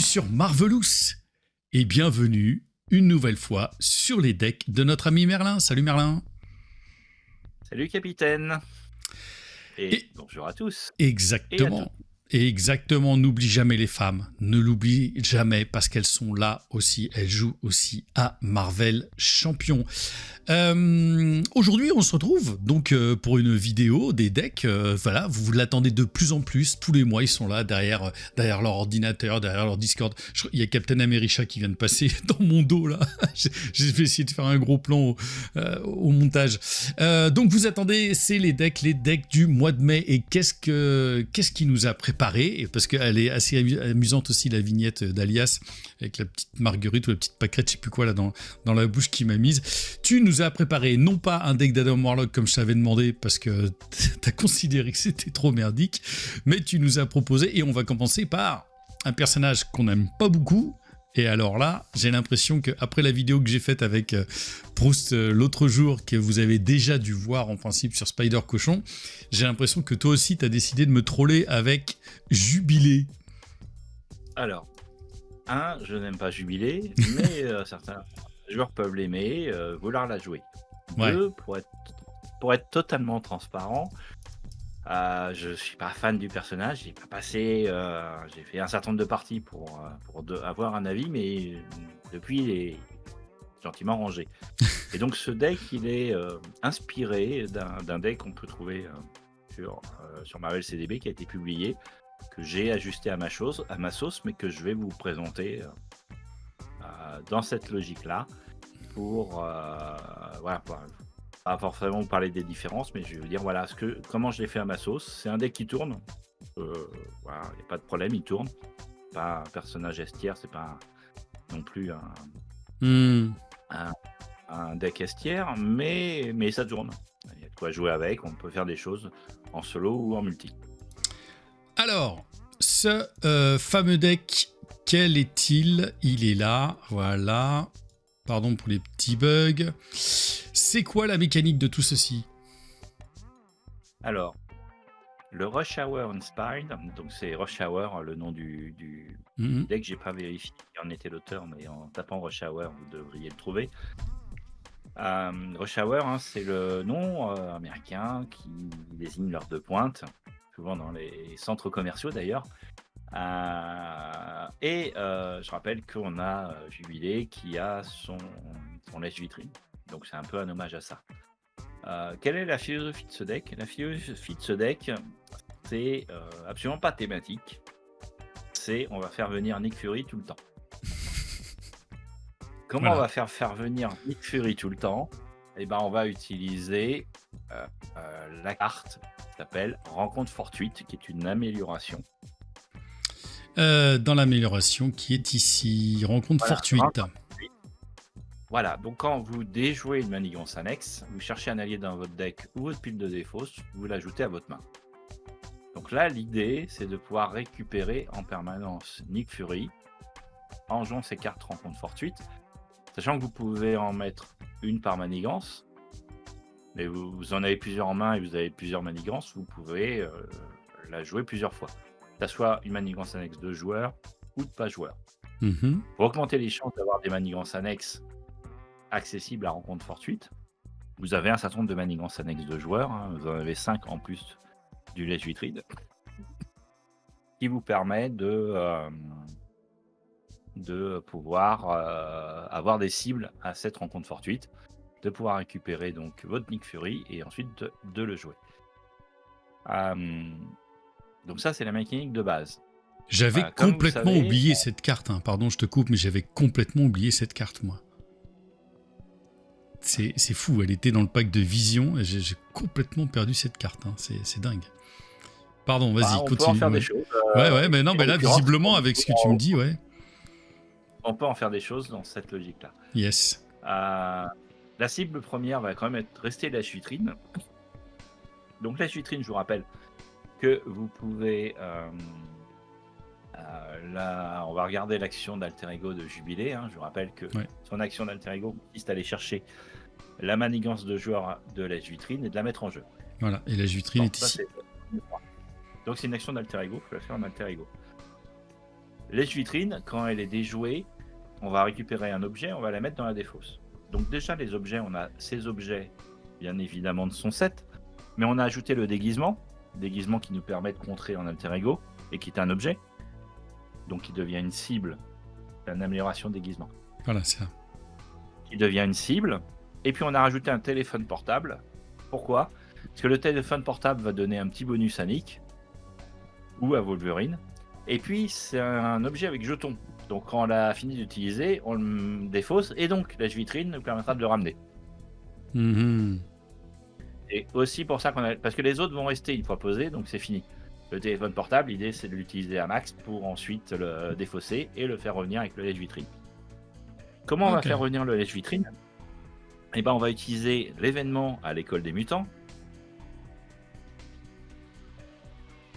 sur Marvelous et bienvenue une nouvelle fois sur les decks de notre ami Merlin. Salut Merlin. Salut capitaine. Et bonjour à tous. Exactement. Exactement, n'oublie jamais les femmes, ne l'oublie jamais parce qu'elles sont là aussi, elles jouent aussi à Marvel Champion. Aujourd'hui on se retrouve donc pour une vidéo des decks, voilà, vous l'attendez de plus en plus, tous les mois ils sont là derrière leur ordinateur, derrière leur Discord. Il y a Captain America qui vient de passer dans mon dos là, j'ai essayé de faire un gros plan au montage. Donc vous attendez, c'est les decks du mois de mai et qu'est-ce qui nous a préparé, et parce qu'elle est assez amusante aussi la vignette d'Alias avec la petite marguerite ou la petite pâquerette, je sais plus quoi là dans la bouche qui m'a mise. Tu nous as préparé non pas un deck d'Adam Warlock comme je t'avais demandé parce que t'as considéré que c'était trop merdique, mais tu nous as proposé, et on va commencer par un personnage qu'on n'aime pas beaucoup. Et alors là, j'ai l'impression qu'après la vidéo que j'ai faite avec Proust l'autre jour, que vous avez déjà dû voir en principe sur Spider Cochon, j'ai l'impression que toi aussi, tu as décidé de me troller avec Jubilé. Alors, je n'aime pas Jubilé, mais certains joueurs peuvent l'aimer, vouloir la jouer. Ouais. Pour être totalement transparent, je suis pas fan du personnage, j'ai pas passé, j'ai fait un certain nombre de parties pour avoir un avis, mais depuis il est gentiment rangé. Et donc ce deck, il est inspiré d'un deck qu'on peut trouver sur Marvel CDB qui a été publié, que j'ai ajusté à ma sauce, mais que je vais vous présenter dans cette logique-là pour pas forcément vous parler des différences, mais je vais vous dire voilà comment je l'ai fait à ma sauce. C'est un deck qui tourne, voilà, il n'y a pas de problème, il tourne. Pas un personnage estière, c'est pas non plus un deck estière, mais ça tourne. Il y a de quoi jouer avec, on peut faire des choses en solo ou en multi. Alors, ce fameux deck, quel est-il? Il est là, voilà. Pardon pour les petits bugs. C'est quoi la mécanique de tout ceci? Alors, le Rush Hour Inspired, donc c'est Rush Hour, le nom du deck, j'ai pas vérifié qui en était l'auteur, mais en tapant Rush Hour, vous devriez le trouver. Rush Hour, hein, c'est le nom américain qui désigne l'heure de pointe, souvent dans les centres commerciaux d'ailleurs. Je rappelle qu'on a Jubilé qui a son lèche-vitrine, donc c'est un peu un hommage à ça. Quelle est la philosophie de ce deck? La philosophie de ce deck, c'est absolument pas thématique. C'est on va faire venir Nick Fury tout le temps. Comment Voilà. on va faire venir Nick Fury tout le temps? Eh ben, on va utiliser la carte qui s'appelle Rencontre Fortuite, qui est une amélioration. Dans l'amélioration qui est ici, rencontre fortuite. Voilà, donc quand vous déjouez une manigance annexe, vous cherchez un allié dans votre deck ou votre pile de défausse, vous l'ajoutez à votre main. Donc là, l'idée, c'est de pouvoir récupérer en permanence Nick Fury en jouant ces cartes rencontre fortuite, sachant que vous pouvez en mettre une par manigance, mais vous en avez plusieurs en main et vous avez plusieurs manigances, vous pouvez la jouer plusieurs fois. Que ce soit une manigance annexe de joueur ou de pas joueur. Pour augmenter les chances d'avoir des manigances annexes accessibles à rencontre fortuite, vous avez un certain nombre de manigances annexes de joueurs, hein, vous en avez 5 en plus du lèche-vitrine, qui vous permet de pouvoir avoir des cibles à cette rencontre fortuite, de pouvoir récupérer donc votre Nick Fury et ensuite de le jouer. Donc ça, c'est la mécanique de base. J'avais complètement oublié cette carte, hein. Pardon, je te coupe, mais j'avais complètement oublié cette carte, moi. C'est fou, elle était dans le pack de Vision, et j'ai complètement perdu cette carte, hein. C'est dingue. Pardon, vas-y, continue. On peut en faire des choses. Ouais, mais non, mais là, visiblement, avec ce que tu me dis, ouais. On peut en faire des choses dans cette logique-là. Yes. La cible première va quand même rester lèche-vitrine. Donc lèche-vitrine, je vous rappelle que vous pouvez... là, on va regarder l'action d'Alter Ego de Jubilé. Hein. Je vous rappelle que son action d'Alter Ego consiste à aller chercher la manigance de joueur de lèche-vitrine et de la mettre en jeu. Voilà, et lèche-vitrine est ici. Donc c'est une action d'Alter Ego, il faut la faire en Alter Ego. Lèche-vitrine, quand elle est déjouée, on va récupérer un objet, on va la mettre dans la défausse. Donc déjà, les objets, on a ces objets, bien évidemment, de son set, mais on a ajouté le déguisement qui nous permet de contrer en alter ego, et qui est un objet, donc qui devient une cible, une amélioration de déguisement. Voilà, c'est ça. Qui devient une cible, et puis on a rajouté un téléphone portable. Pourquoi ? Parce que le téléphone portable va donner un petit bonus à Nick, ou à Wolverine, et puis c'est un objet avec jeton. Donc quand on l'a fini d'utiliser, on le défausse, et donc Lèche-vitrine nous permettra de le ramener. Mhm. Et aussi pour ça parce que les autres vont rester une fois posés, donc c'est fini. Le téléphone portable, l'idée c'est de l'utiliser à max pour ensuite le défausser et le faire revenir avec le lèche-vitrine. Comment on va Ok. faire revenir le lèche-vitrine ? Eh ben, on va utiliser l'événement à l'école des mutants.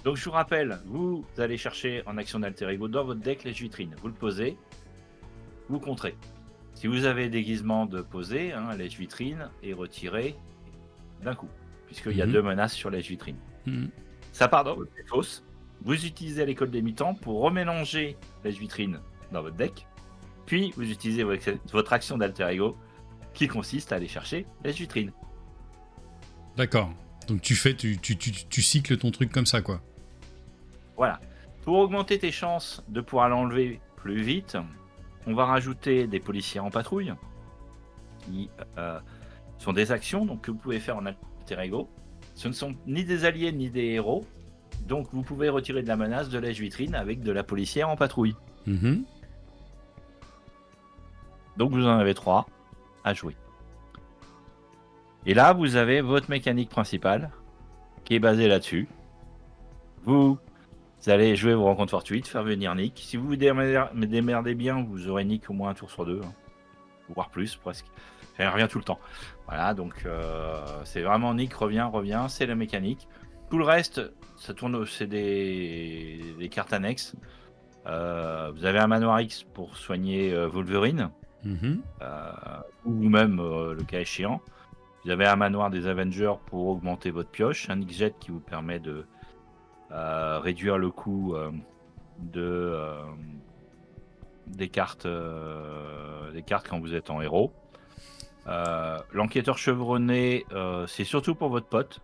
Donc je vous rappelle, vous allez chercher en action d'alter ego dans votre deck lèche-vitrine. Vous le posez, vous contrez. Si vous avez déguisement de poser, lèche-vitrine est retiré d'un coup, puisqu'il y a 2 menaces sur lèche-vitrine. Mhm. Ça part dans votre défausse. Vous utilisez l'école des mutants pour remélanger lèche-vitrine dans votre deck. Puis vous utilisez votre action d'alter ego qui consiste à aller chercher lèche-vitrine. D'accord. Donc tu cycles ton truc comme ça, quoi. Voilà. Pour augmenter tes chances de pouvoir l'enlever plus vite, on va rajouter des policiers en patrouille qui sont des actions donc, que vous pouvez faire en alter ego. Ce ne sont ni des alliés ni des héros, donc vous pouvez retirer de la menace de lèche-vitrine avec de la policière en patrouille. Mhm. Donc vous en avez 3 à jouer. Et là, vous avez votre mécanique principale qui est basée là-dessus. Vous allez jouer vos rencontres fortuites, faire venir Nick. Si vous vous démerdez bien, vous aurez Nick au moins un tour sur 2, voire plus presque. Il revient tout le temps. Voilà, donc c'est vraiment Nick revient, c'est la mécanique. Tout le reste, ça tourne, c'est des cartes annexes. Vous avez un manoir X pour soigner Wolverine, Mhm. ou même le cas échéant. Vous avez un manoir des Avengers pour augmenter votre pioche, un X-Jet qui vous permet de réduire le coût des cartes quand vous êtes en héros. L'enquêteur chevronné, c'est surtout pour votre pote.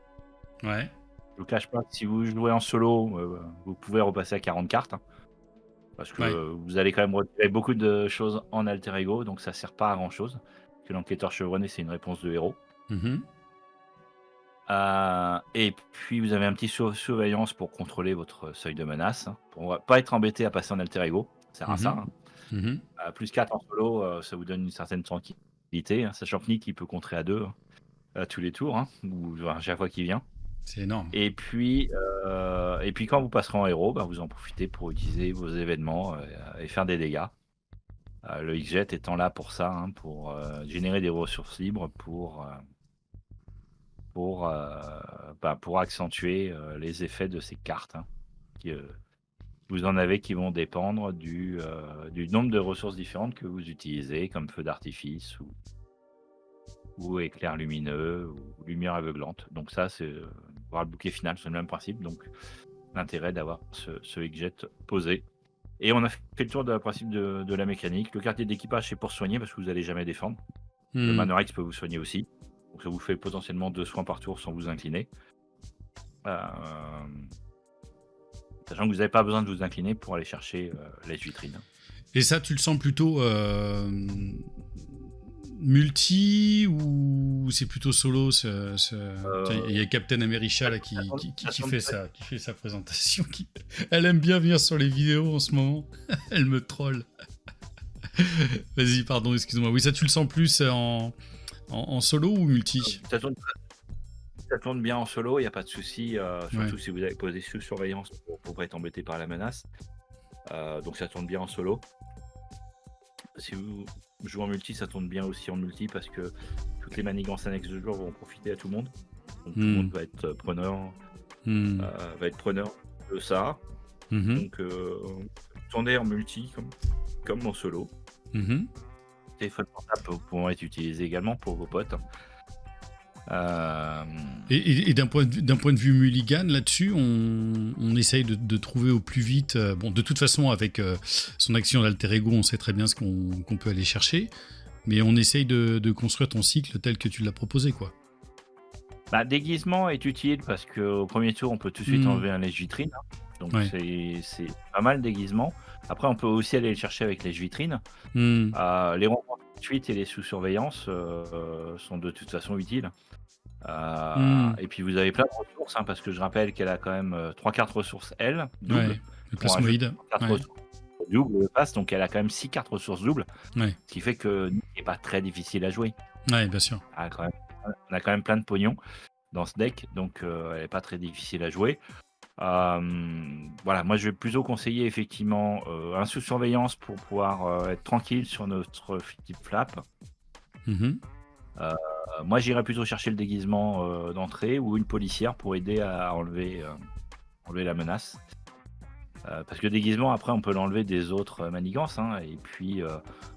Ouais. Je vous cache pas que si vous jouez en solo, vous pouvez repasser à 40 cartes. Parce que vous allez quand même retirer beaucoup de choses en alter ego, donc ça sert pas à grand chose. Parce que l'enquêteur chevronné, c'est une réponse de héros. Mhm. Et puis vous avez un petit surveillance pour contrôler votre seuil de menace, pour pas être embêté à passer en alter ego. Ça sert à ça. Mhm. Plus 4 en solo, ça vous donne une certaine tranquillité, sachant que Nick il peut contrer à 2 à tous les tours, ou à chaque fois qu'il vient. C'est énorme. Et puis quand vous passerez en héros, vous en profitez pour utiliser vos événements et faire des dégâts. Le X-Jet étant là pour ça, pour générer des ressources libres pour accentuer les effets de ces cartes. Vous en avez qui vont dépendre du nombre de ressources différentes que vous utilisez, comme feu d'artifice ou éclair lumineux ou lumière aveuglante. Donc ça, c'est voir le bouquet final, c'est le même principe. Donc l'intérêt d'avoir ce X-Jet posé. Et on a fait le tour du principe de la mécanique. Le quartier d'équipage, c'est pour soigner parce que vous n'allez jamais défendre. Le Manoir X peut vous soigner aussi. Donc ça vous fait potentiellement 2 soins par tour sans vous incliner. Sachant que vous n'avez pas besoin de vous incliner pour aller chercher lèche-vitrine. Et ça, tu le sens plutôt multi ou c'est plutôt solo Il y a Captain America là, qui fait sa présentation. Elle aime bien venir sur les vidéos en ce moment. Elle me troll. Vas-y, pardon, excuse-moi. Oui, ça, tu le sens plus en solo ou multi Ça tourne bien en solo, il n'y a pas de souci, surtout si vous avez posé sous surveillance pour ne pas être embêté par la menace. Donc ça tourne bien en solo. Si vous jouez en multi, ça tourne bien aussi en multi parce que toutes les manigances annexes de jour vont profiter à tout le monde. Donc tout le monde va être preneur, de ça. Donc tournez en multi comme en solo. Téléphone portable pourront être utilisés également pour vos potes. Euh, Et d'un point de vue mulligan, là-dessus, on essaye de trouver au plus vite. Bon, de toute façon, avec son action d'alter ego, on sait très bien ce qu'on peut aller chercher. Mais on essaye de construire ton cycle tel que tu l'as proposé, quoi. Déguisement est utile parce qu'au premier tour, on peut tout de suite Hmm. enlever un lèche-vitrine. Donc Ouais. c'est pas mal déguisement. Après, on peut aussi aller le chercher avec lèche-vitrine. Hmm. Les rencontres de suite et les sous-surveillance sont de toute façon utiles. Hmm. Et puis vous avez plein de ressources, hein, parce que je rappelle qu'elle a quand même 3 cartes ressources L, double. Ouais. Le On rajoute plasmoïde. 3 cartes Ouais. ressources double passe, donc elle a quand même 6 cartes ressources doubles, Ouais. ce qui fait que Nick n'est pas très difficile à jouer. Ouais, bien sûr. On a quand même plein de pognon dans ce deck, donc elle n'est pas très difficile à jouer. Voilà, moi je vais plutôt conseiller effectivement un sous-surveillance pour pouvoir être tranquille sur notre flip flap. Mhm. Moi j'irais plutôt chercher le déguisement d'entrée ou une policière pour aider à enlever la menace. Parce que le déguisement, après, on peut l'enlever des autres manigances. Hein, et puis,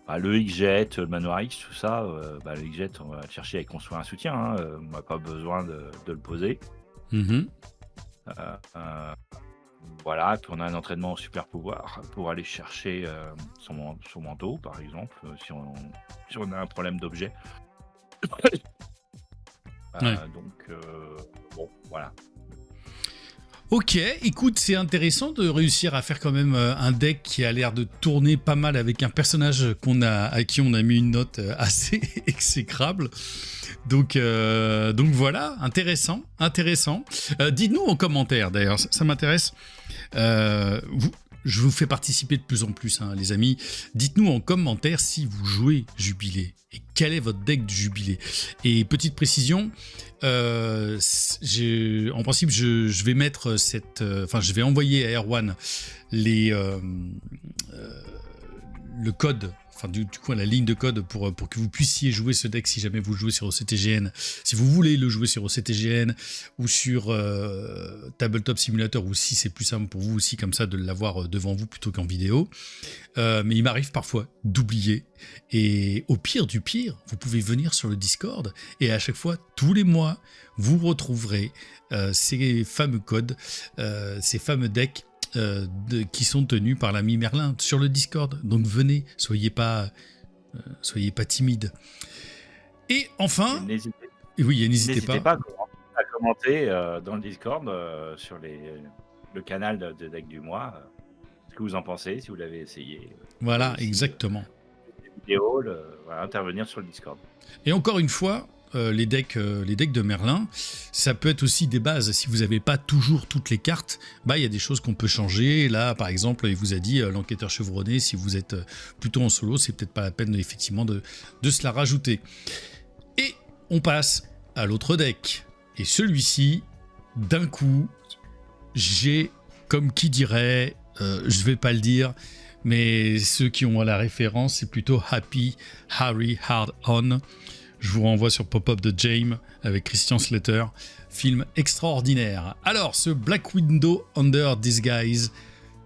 le X-Jet, le manoir X, tout ça, le X-Jet, on va le chercher avec construire un soutien. Hein, on n'a pas besoin de le poser. Mhm. Voilà, puis on a un entraînement au super pouvoir pour aller chercher son manteau, par exemple, si on a un problème d'objet. Ouais. Donc, bon, voilà. Ok, écoute, c'est intéressant de réussir à faire quand même un deck qui a l'air de tourner pas mal avec un personnage à qui on a mis une note assez exécrable. Donc voilà, intéressant. Dites-nous en commentaire, d'ailleurs, ça m'intéresse. Je vous fais participer de plus en plus, hein, les amis. Dites-nous en commentaire si vous jouez Jubilé et quel est votre deck du Jubilé. Et petite précision, en principe, je vais mettre je vais envoyer à Erwan le code. Enfin, du coup, la ligne de code pour que vous puissiez jouer ce deck si jamais vous jouez sur OCTGN. Si vous voulez le jouer sur OCTGN ou sur Tabletop Simulator, ou si c'est plus simple pour vous aussi comme ça de l'avoir devant vous plutôt qu'en vidéo. Mais il m'arrive parfois d'oublier. Et au pire du pire, vous pouvez venir sur le Discord et à chaque fois, tous les mois, vous retrouverez ces fameux codes, ces fameux decks qui sont tenus par l'ami Merlin sur le Discord. Donc venez, soyez pas timide. Et enfin, n'hésitez pas à commenter dans le Discord sur le canal de deck du mois. Ce que vous en pensez, si vous l'avez essayé. Voilà, aussi, exactement. Les vidéos, intervenir sur le Discord. Et encore une fois, les decks de Merlin, ça peut être aussi des bases. Si vous n'avez pas toujours toutes les cartes, il y a des choses qu'on peut changer. Là, par exemple, il vous a dit l'enquêteur chevronné, si vous êtes plutôt en solo, c'est peut-être pas la peine effectivement de se la rajouter. Et on passe à l'autre deck. Et celui-ci, d'un coup, j'ai, comme qui dirait, je vais pas le dire, mais ceux qui ont la référence, c'est plutôt Happy Harry Hard On. Je vous renvoie sur Pop-Up de James avec Christian Slater. Film extraordinaire. Alors, ce Black Widow Under Disguise,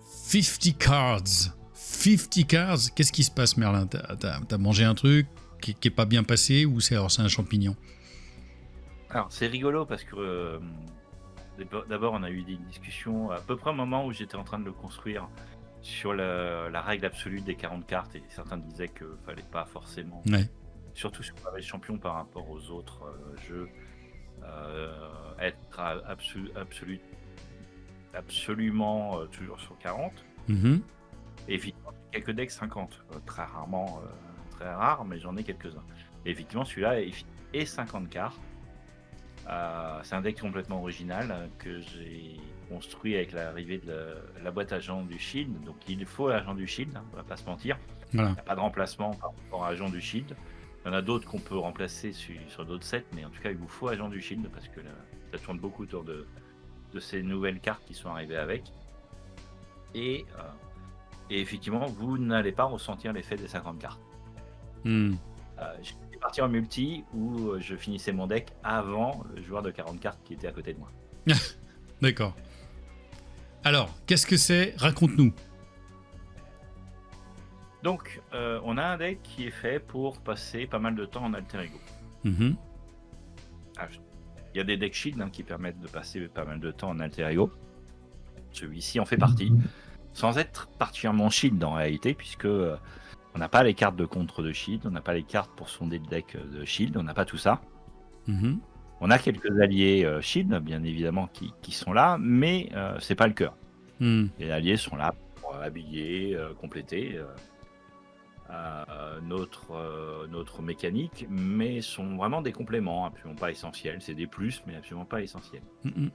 50 cards. 50 cards, qu'est-ce qui se passe, Merlin? T'as mangé un truc qui est pas bien passé ou c'est un champignon? Alors, c'est rigolo parce que d'abord, on a eu des discussions à peu près au moment où j'étais en train de le construire sur la règle absolue des 40 cartes, et certains disaient qu'il ne fallait pas forcément, surtout sur la champion par rapport aux autres jeux, être absolument toujours sur 40. Mm-hmm. Et effectivement, quelques decks 50, très rarement, très rare, mais j'en ai quelques-uns. Et effectivement, celui-là est 50 cartes. C'est un deck complètement original que j'ai construit avec l'arrivée de la boîte agent du Shield. Donc il faut l'agent du Shield, on va pas se mentir. Voilà. Il n'y a pas de remplacement par rapport à agent du Shield. Il y en a d'autres qu'on peut remplacer sur d'autres sets, mais en tout cas il vous faut agent du Shield parce que ça tourne beaucoup autour de ces nouvelles cartes qui sont arrivées avec. Et effectivement, vous n'allez pas ressentir l'effet des 50 cartes. J'étais parti en multi où je finissais mon deck avant le joueur de 40 cartes qui était à côté de moi. D'accord. Alors, qu'est-ce que c'est? Raconte-nous. Donc, on a un deck qui est fait pour passer pas mal de temps en alter ego. Mm-hmm. Ah, il y a des decks shield qui permettent de passer pas mal de temps en alter ego. Celui-ci en fait partie, sans être particulièrement shield en réalité, puisque on n'a pas les cartes de contre de shield, on n'a pas les cartes pour sonder le deck de shield, on n'a pas tout ça. Mhm. On a quelques alliés shield, bien évidemment, qui sont là, mais c'est pas le cœur. Hmm. Les alliés sont là pour habiller, compléter notre mécanique, mais sont vraiment des compléments, absolument pas essentiels. C'est des plus, mais absolument pas essentiels. Mhm.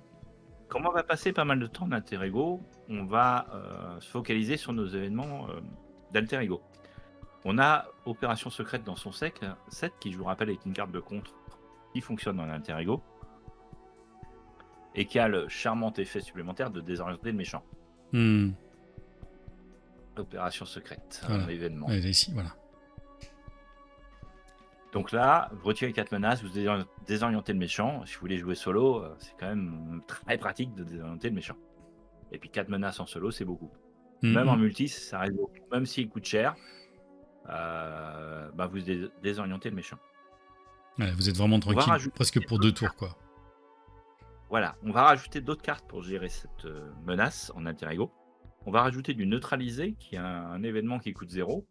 Comme on va passer pas mal de temps en alter ego, on va se focaliser sur nos événements d'alter ego. On a Opération Secrète dans son set qui, je vous rappelle, est une carte de contre qui fonctionne en alter ego et qui a le charmant effet supplémentaire de désorienter le méchant. Hmm. Opération Secrète, Voilà. un événement. Ouais, ici, voilà. Donc là, vous retirez 4 menaces, vous désorientez le méchant. Si vous voulez jouer solo, c'est quand même très pratique de désorienter le méchant. Et puis 4 menaces en solo, c'est beaucoup. Hmm, Même en hmm. multi, ça reste beaucoup. Même s'il coûte cher, vous désorientez le méchant. Ouais, vous êtes vraiment va tranquille, rajouter presque pour 2 tours, quoi. Voilà, on va rajouter d'autres cartes pour gérer cette menace en alter ego. On va rajouter du neutralisé, qui est un événement qui coûte 0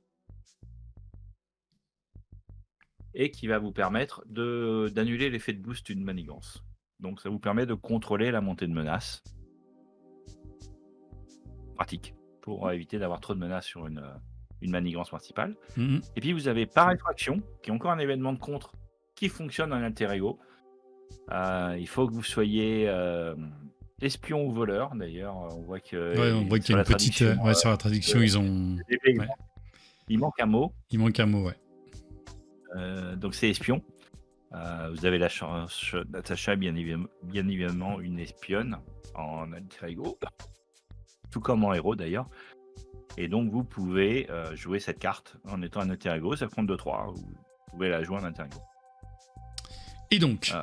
et qui va vous permettre d'annuler l'effet de boost d'une manigance. Donc ça vous permet de contrôler la montée de menace. Pratique, pour éviter d'avoir trop de menaces sur une manigance principale. Hmm, hmm. Et puis vous avez par effraction, qui est encore un événement de contre qui fonctionne en alter ego. Il faut que vous soyez espion ou voleur. D'ailleurs, on voit que Ouais, on voit qu'il y a une petite. Ouais, sur la traduction, ils ont. Ouais. Il manque un mot. Il manque un mot, ouais. Donc c'est espion. Vous avez la chance Natacha, bien évidemment, une espionne en alter ego, tout comme en héros d'ailleurs. Et donc vous pouvez jouer cette carte en étant un alter ego, ça compte 2-3. Vous pouvez la jouer en alter ego. Et donc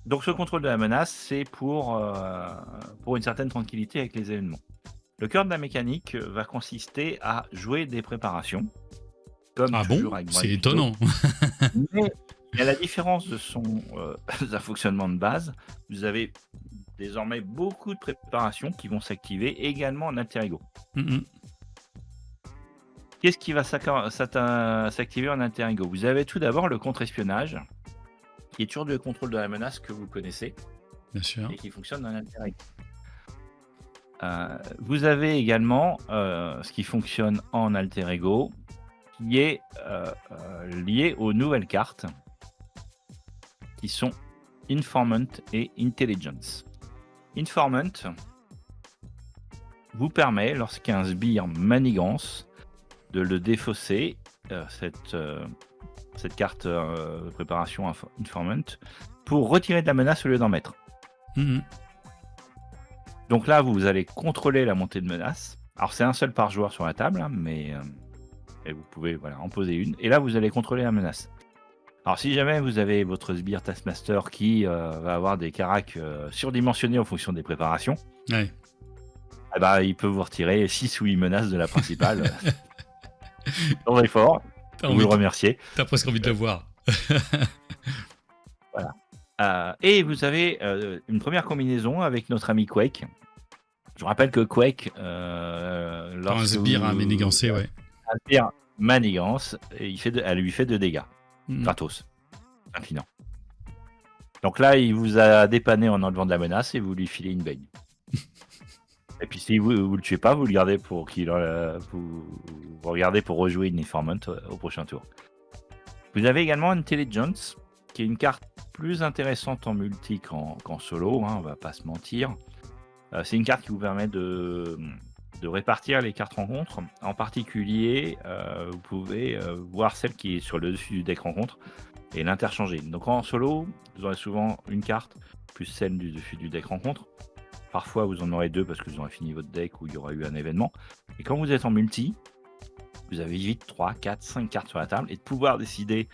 Donc ce contrôle de la menace, c'est pour une certaine tranquillité avec les événements. Le cœur de la mécanique va consister à jouer des préparations. Comme Ah toujours bon? avec C'est Bright étonnant. Mais à la différence de son fonctionnement de base, vous avez désormais beaucoup de préparations qui vont s'activer également en alter ego. Hmm, hmm. Qu'est-ce qui va s'activer en alter ego? Vous avez tout d'abord le contre-espionnage, qui est toujours le contrôle de la menace que vous connaissez Bien sûr. et qui fonctionne en alter ego. Vous avez également ce qui fonctionne en alter ego, qui est lié aux nouvelles cartes, qui sont Informant et Intelligence. Informant vous permet, lorsqu'un sbire manigance, de le défausser, cette carte préparation Informant, pour retirer de la menace au lieu d'en mettre. Hmm, hmm. Donc là, vous allez contrôler la montée de menace. Alors c'est un seul par joueur sur la table, mais et vous pouvez en poser une. Et là, vous allez contrôler la menace. Alors si jamais vous avez votre sbire Taskmaster qui va avoir des caracs surdimensionnés en fonction des préparations, Ouais. il peut vous retirer 6 ou 8 menaces de la principale. Dans l'effort, vous le remerciez. T'as presque envie de le voir. Voilà. Et vous avez une première combinaison avec notre ami Quake. Je vous rappelle que Quake, Quand un lorsque sbire a vous- manigancé, ouais. un sbire manigance, et elle lui fait 2 dégâts, Hmm. gratos, inclinant. Donc là, il vous a dépanné en enlevant de la menace et vous lui filez une baigne. Et puis si vous le tuez pas, vous le gardez pour vous regardez pour rejouer une Informant au prochain tour. Vous avez également Intelligence, qui est une carte plus intéressante en multi qu'en solo, on va pas se mentir. C'est une carte qui vous permet de répartir les cartes rencontres. En particulier, vous pouvez voir celle qui est sur le dessus du deck rencontre et l'interchanger. Donc en solo, vous aurez souvent une carte plus celle du dessus du deck rencontre. Parfois, vous en aurez 2 parce que vous aurez fini votre deck ou il y aura eu un événement. Et quand vous êtes en multi, vous avez vite 3, 4, 5 cartes sur la table et de pouvoir décider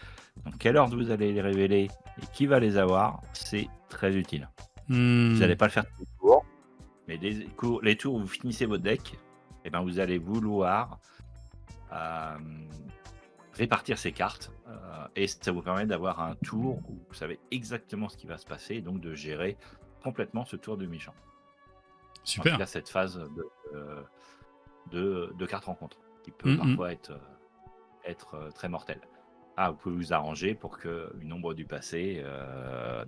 dans quelle ordre vous allez les révéler et qui va les avoir, c'est très utile. Hmm. Vous n'allez pas le faire tous les tours, mais les tours où vous finissez votre deck, vous allez vouloir répartir ses cartes. Et ça vous permet d'avoir un tour où vous savez exactement ce qui va se passer et donc de gérer complètement ce tour du méchant. En tout Super. cas, cette phase de carte rencontre qui peut Mm, mm. parfois être très mortelle. Ah, vous pouvez vous arranger pour que une ombre du passé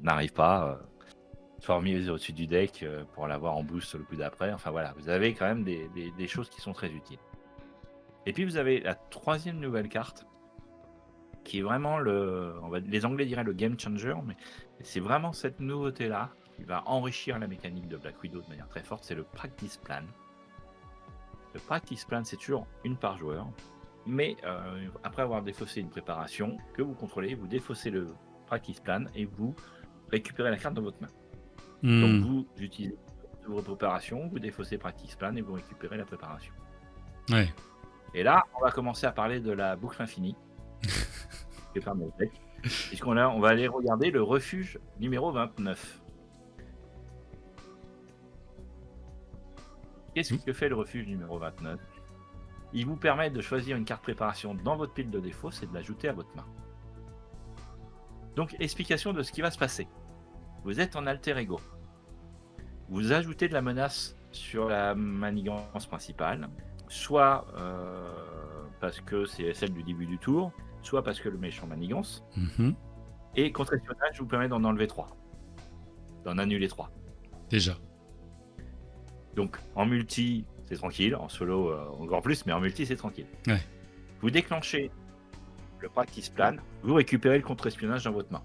n'arrive pas, soit remise au-dessus du deck pour l'avoir en boost sur le coup d'après. Enfin voilà, vous avez quand même des choses qui sont très utiles. Et puis vous avez la troisième nouvelle carte qui est vraiment les Anglais diraient le game changer, mais c'est vraiment cette nouveauté-là qui va enrichir la mécanique de Black Widow de manière très forte, c'est le practice plan. Le practice plan, c'est toujours une par joueur, mais après avoir défaussé une préparation que vous contrôlez, vous défaussez le practice plan et vous récupérez la carte dans votre main. Donc vous utilisez vos préparations, vous défaussez practice plan et vous récupérez la préparation. Ouais. Et là, on va commencer à parler de la boucle infinie. Puisqu'on on va aller regarder le refuge numéro 29. Qu'est-ce que fait le refuge numéro 29? Il vous permet de choisir une carte préparation dans votre pile de défauts et de l'ajouter à votre main. Donc, explication de ce qui va se passer. Vous êtes en alter ego. Vous ajoutez de la menace sur la manigance principale, soit parce que c'est celle du début du tour, soit parce que le méchant manigance. Mhm. Et contre-espionnage vous permet d'en enlever 3. D'en annuler 3. Déjà. Donc en multi, c'est tranquille. En solo, encore plus, mais en multi, c'est tranquille. Ouais. Vous déclenchez le practice plan, vous récupérez le contre-espionnage dans votre main.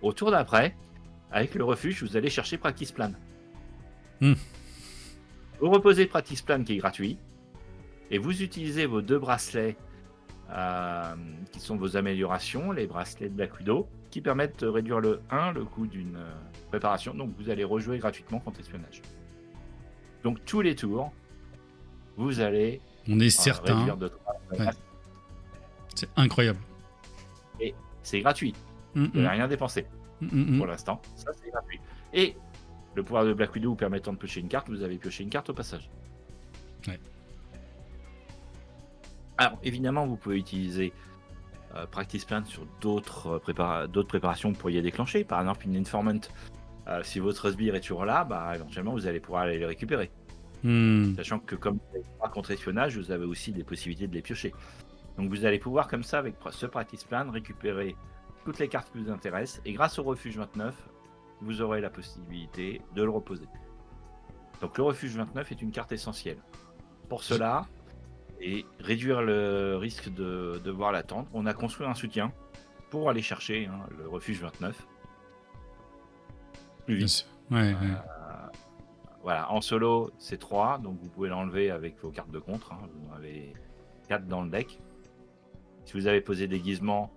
Au tour d'après, avec le refuge, vous allez chercher practice plan. Mm. Vous reposez practice plan qui est gratuit, et vous utilisez vos 2 bracelets qui sont vos améliorations, les bracelets de Black Widow, qui permettent de réduire le coût d'une préparation. Donc vous allez rejouer gratuitement contre espionnage. Donc tous les tours, vous allez On est certain. réduire de 3. Ouais. C'est incroyable. Et c'est gratuit. Mm, Vous n'avez mm. rien dépensé Mm, pour mm. l'instant. Ça, c'est gratuit. Et le pouvoir de Black Widow vous permettant de piocher une carte, vous avez pioché une carte au passage. Ouais. Alors, évidemment, vous pouvez utiliser Practice Plan sur d'autres préparations que vous pourriez déclencher. Par exemple, une Informant. Si votre sbire est toujours là, éventuellement, vous allez pouvoir aller les récupérer. Mm. Sachant que comme vous n'avez pas contre-espionnage, vous avez aussi des possibilités de les piocher. Donc vous allez pouvoir comme ça, avec ce Practice Plan, récupérer toutes les cartes qui vous intéressent. Et grâce au refuge 29, vous aurez la possibilité de le reposer. Donc le refuge 29 est une carte essentielle. Pour cela, et réduire le risque de devoir l'attendre, on a construit un soutien pour aller chercher le refuge 29. Plus vite. Ouais, ouais. Voilà, en solo, c'est 3, donc vous pouvez l'enlever avec vos cartes de contre. Vous en avez 4 dans le deck. Si vous avez posé déguisement,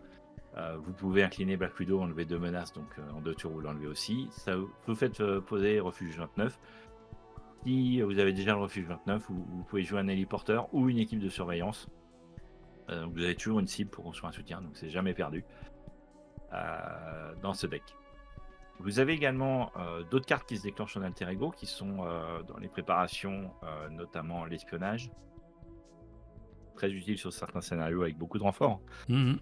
vous pouvez incliner Black Widow, enlever 2 menaces, donc en 2 tours, vous l'enlevez aussi. Ça, vous faites poser refuge 29. Si vous avez déjà le refuge 29, vous pouvez jouer un héliporteur ou une équipe de surveillance. Vous avez toujours une cible pour construire un soutien, donc c'est jamais perdu dans ce deck. Vous avez également d'autres cartes qui se déclenchent en alter ego, qui sont dans les préparations, notamment l'espionnage. Très utile sur certains scénarios avec beaucoup de renforts. Mm,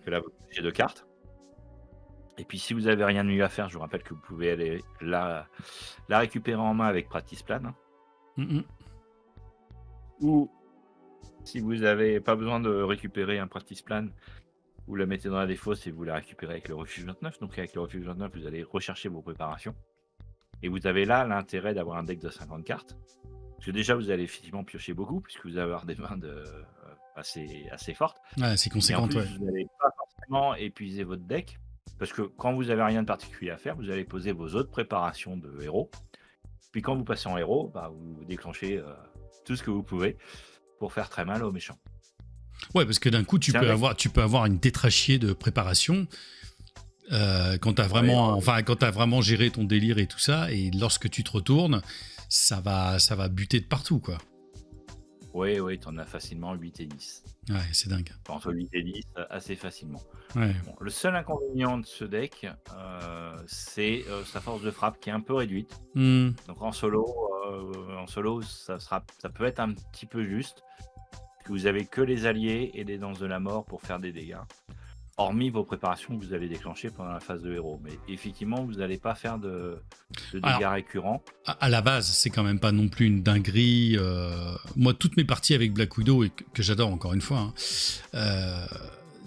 Que là, vous avez 2 cartes. Et puis si vous n'avez rien de mieux à faire, je vous rappelle que vous pouvez aller la récupérer en main avec Practice Plan. mm. Ou si vous n'avez pas besoin de récupérer un Practice Plan, vous la mettez dans la défausse et vous la récupérez avec le refuge 29. Donc avec le refuge 29, vous allez rechercher vos préparations. Et vous avez là l'intérêt d'avoir un deck de 50 cartes. Parce que déjà, vous allez effectivement piocher beaucoup, puisque vous allez avoir des mains assez fortes. Ouais, c'est Et en conséquent, plus, ouais. vous n'allez pas forcément épuiser votre deck. Parce que quand vous n'avez rien de particulier à faire, vous allez poser vos autres préparations de héros. Puis quand vous passez en héros, vous déclenchez tout ce que vous pouvez pour faire très mal aux méchants. Ouais, parce que d'un coup, tu C'est un peux avoir une tétrachier de préparation quand t'as vraiment, quand t'as vraiment géré ton délire et tout ça, et lorsque tu te retournes, ça va buter de partout, quoi. Oui, tu en as facilement 8 et 10. Ouais, c'est dingue. Enfin, entre 8 et 10, assez facilement. Ouais. Bon, le seul inconvénient de ce deck, c'est sa force de frappe qui est un peu réduite. Donc en solo, ça peut être un petit peu juste. Vous avez que les alliés et les danses de la mort pour faire des dégâts. Hormis vos préparations que vous allez déclencher pendant la phase de héros. Mais effectivement, vous n'allez pas faire de dégâts Alors, récurrents. à la base, c'est quand même pas non plus une dinguerie. Moi, toutes mes parties avec Black Widow, et que j'adore encore une fois,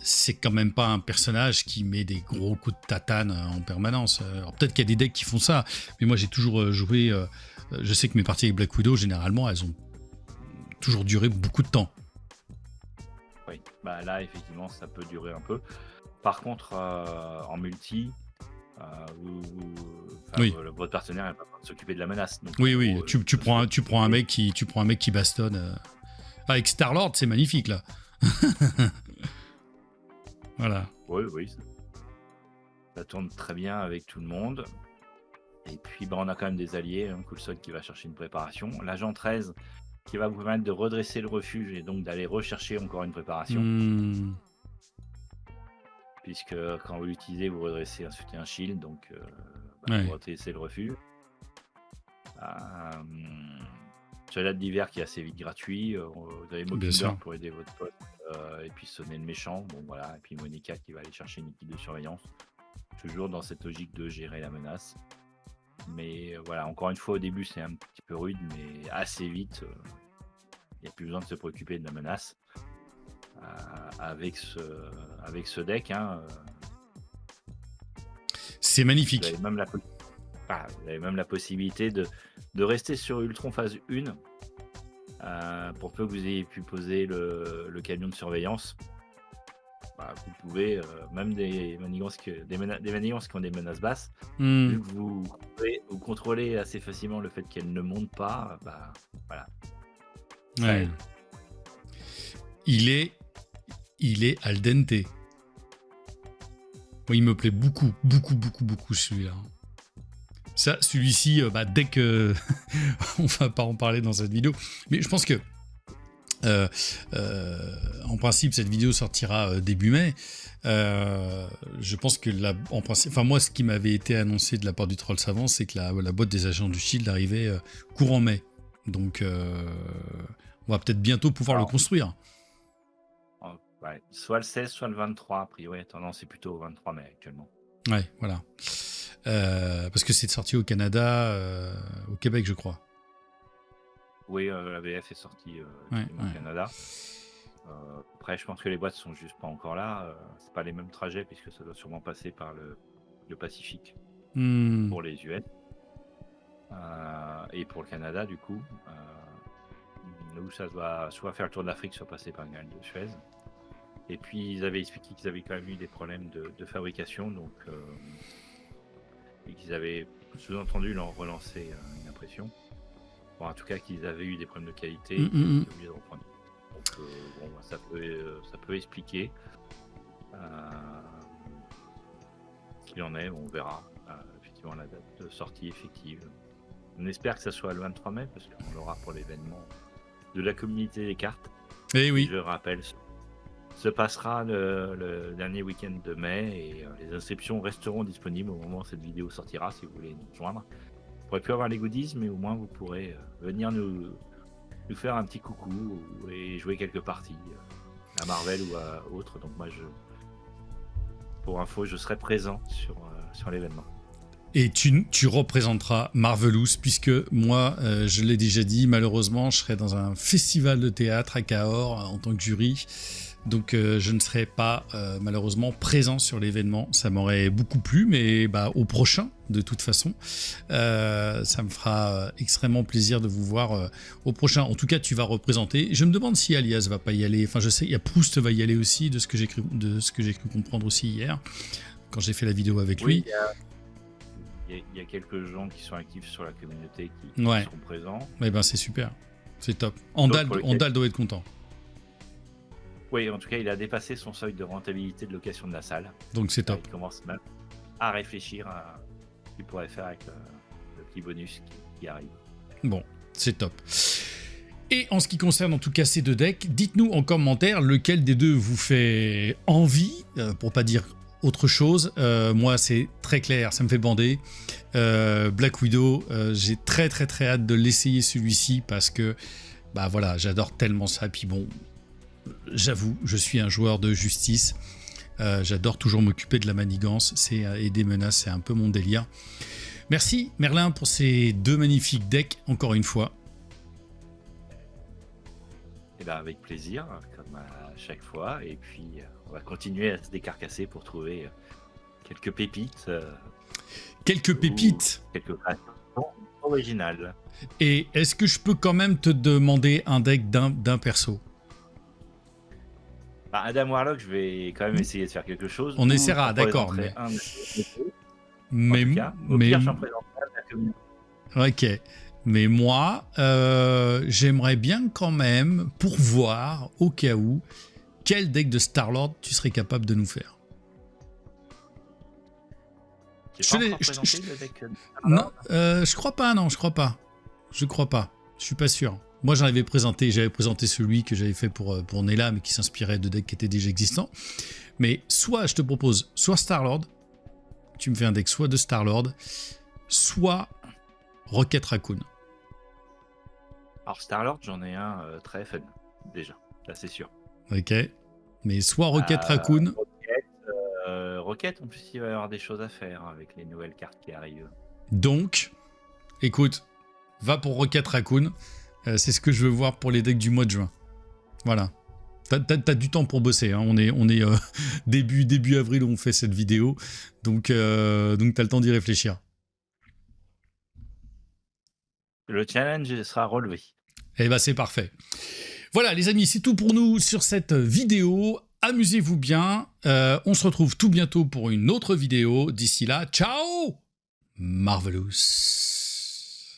c'est quand même pas un personnage qui met des gros coups de tatane en permanence. Alors peut-être qu'il y a des decks qui font ça, mais moi j'ai toujours joué... je sais que mes parties avec Black Widow, généralement, elles ont toujours duré beaucoup de temps. Oui, bah là, effectivement, ça peut durer un peu. Par contre, en multi, Oui. votre partenaire n'est pas en train de s'occuper de la menace. Donc, Oui, en oui, gros, tu prends un mec qui bastonne. Avec Star-Lord, c'est magnifique, là. Voilà. Oui, ça tourne très bien avec tout le monde. Et puis, bah, on a quand même des alliés. Coulson qui va chercher une préparation. L'agent 13 qui va vous permettre de redresser le refuge et donc d'aller rechercher encore une préparation. Puisque quand vous l'utilisez, vous redressez un soutien shield, donc vous redressez le refuge. Soldat d'hiver qui est assez vite gratuit. Vous avez Mockingbird pour aider votre pote et puis sonner le méchant. Bon voilà, et puis Monica qui va aller chercher une équipe de surveillance. Toujours dans cette logique de gérer la menace. Mais voilà, encore une fois, au début, c'est un petit peu rude, mais assez vite, il n'y a plus besoin de se préoccuper de la menace. Avec ce deck, c'est magnifique. Vous avez même la possibilité de rester sur Ultron phase 1 pour peu que vous ayez pu poser le camion de surveillance. Vous pouvez, même des manigances qui ont des menaces basses, vu que vous contrôlez assez facilement le fait qu'elles ne montent pas, voilà. Ouais. Il est al dente. Moi, il me plaît beaucoup celui-là. Ça, celui-ci, dès que... on va pas en parler dans cette vidéo, mais je pense que en principe, cette vidéo sortira début mai. Je pense que en principe, moi, ce qui m'avait été annoncé de la part du Troll Savant, c'est que la boîte des agents du Shield arrivait courant mai. Donc, on va peut-être bientôt pouvoir le construire. Ouais, soit le 16, soit le 23, a priori. Non, c'est plutôt au 23 mai actuellement. Ouais, voilà. Parce que c'est sorti au Canada, au Québec, je crois. Oui, la VF est sortie au Canada. Après, je pense que les boîtes sont juste pas encore là. C'est pas les mêmes trajets puisque ça doit sûrement passer par le Pacifique pour les US et pour le Canada du coup. Où ça doit soit faire le tour de l'Afrique, soit passer par le canal de Suez. Et puis ils avaient expliqué qu'ils avaient quand même eu des problèmes de fabrication, donc et qu'ils avaient sous-entendu leur relancer une impression. Bon, en tout cas qu'ils avaient eu des problèmes de qualité et qu'ils étaient obligés de reprendre. Donc ça peut expliquer ce qu'il en est, on verra effectivement la date de sortie effective. On espère que ça soit le 23 mai parce qu'on l'aura pour l'événement de la communauté des cartes. Et oui. Je rappelle, se passera le dernier week-end de mai et les inscriptions resteront disponibles au moment où cette vidéo sortira si vous voulez nous joindre. Vous pourrez plus avoir les goodies, mais au moins vous pourrez venir nous faire un petit coucou et jouer quelques parties à Marvel ou à autre. Donc moi, pour info, je serai présent sur l'événement. Et tu représenteras Marvelous, puisque moi, je l'ai déjà dit, malheureusement, je serai dans un festival de théâtre à Cahors en tant que jury. Donc, je ne serai pas malheureusement présent sur l'événement. Ça m'aurait beaucoup plu, mais au prochain, de toute façon. Ça me fera extrêmement plaisir de vous voir au prochain. En tout cas, tu vas représenter. Je me demande si Alias va pas y aller. Enfin, je sais, il y a Proust va y aller aussi, de ce que j'ai cru comprendre aussi hier, quand j'ai fait la vidéo avec lui. Il y a quelques gens qui sont actifs sur la communauté qui seront présents. C'est super, c'est top. Andal doit être content. Oui, en tout cas, il a dépassé son seuil de rentabilité de location de la salle. Donc c'est top. Il commence même à réfléchir à ce qu'il pourrait faire avec le petit bonus qui arrive. Bon, c'est top. Et en ce qui concerne en tout cas ces deux decks, dites-nous en commentaire lequel des deux vous fait envie, pour pas dire autre chose. Moi, c'est très clair, ça me fait bander. Black Widow, j'ai très hâte de l'essayer celui-ci parce que j'adore tellement ça. Puis bon, j'avoue, je suis un joueur de justice. J'adore toujours m'occuper de la manigance et des menaces, c'est un peu mon délire. Merci Merlin pour ces 2 magnifiques decks, encore une fois. Et ben avec plaisir, comme à chaque fois. Et puis, on va continuer à se décarcasser pour trouver quelques pépites. Quelques pépites. Quelques créations originales. Et est-ce que je peux quand même te demander un deck d'un perso? Bah, Adam Warlock, je vais quand même essayer de faire quelque chose. On essaiera, d'accord. Mais... Mais, en tout cas, au pire, j'en présenterai la communauté. Ok. Mais moi, j'aimerais bien quand même, pour voir, au cas où, quel deck de Star-Lord tu serais capable de nous faire. Le deck non, je crois pas, non, je crois pas. Je suis pas sûr. Moi, j'avais présenté celui que j'avais fait pour Nella, mais qui s'inspirait de decks qui étaient déjà existants. Mais soit je te propose, soit Star-Lord, tu me fais un deck soit de Star-Lord, soit Rocket Raccoon. Alors Star-Lord, j'en ai un très fun, déjà, là c'est sûr. Ok, mais soit Rocket Raccoon... Rocket, en plus, il va y avoir des choses à faire avec les nouvelles cartes qui arrivent. Donc, écoute, va pour Rocket Raccoon. C'est ce que je veux voir pour les decks du mois de juin. Voilà. T'as du temps pour bosser. Hein. On est début avril où on fait cette vidéo. Donc t'as le temps d'y réfléchir. Le challenge sera relevé. Eh ben, c'est parfait. Voilà, les amis, c'est tout pour nous sur cette vidéo. Amusez-vous bien. On se retrouve tout bientôt pour une autre vidéo. D'ici là, ciao Marvelous.